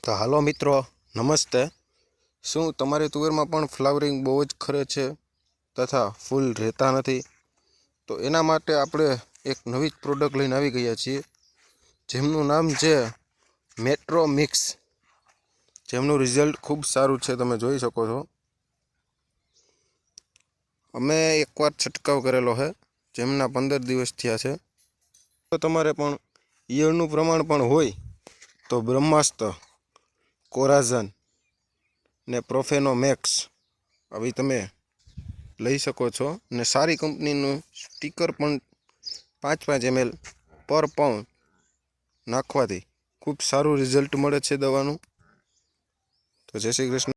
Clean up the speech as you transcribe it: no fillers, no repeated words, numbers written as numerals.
તો હાલો મિત્રો, નમસ્તે। શું તમારી તુવેરમાં પણ ફ્લાવરિંગ બહુ જ ખરે છે તથા ફૂલ રહેતા નથી? તો એના માટે આપણે એક નવી જ પ્રોડક્ટ લઈને આવી ગયા છીએ, જેમનું નામ છે મેટ્રો મિક્સ, જેમનું રિઝલ્ટ ખૂબ સારું છે, તમે જોઈ શકો છો। અમે એકવાર છંટકાવ કરેલો છે, જેમના 15 દિવસ થયા છે। તો તમારે પણ ઈયળનું પ્રમાણ પણ હોય તો બ્રહ્માસ્ત્ર, કોરાઝન ને પ્રોફેનો મેક્સ આવી તમે લઈ શકો છો। ને સારી કંપનીનું સ્ટીકર પણ 5 ml પર પાઉન્ડ નાખવાથી ખૂબ સારું રિઝલ્ટ મળે છે દવાનું। તો જય શ્રી કૃષ્ણ।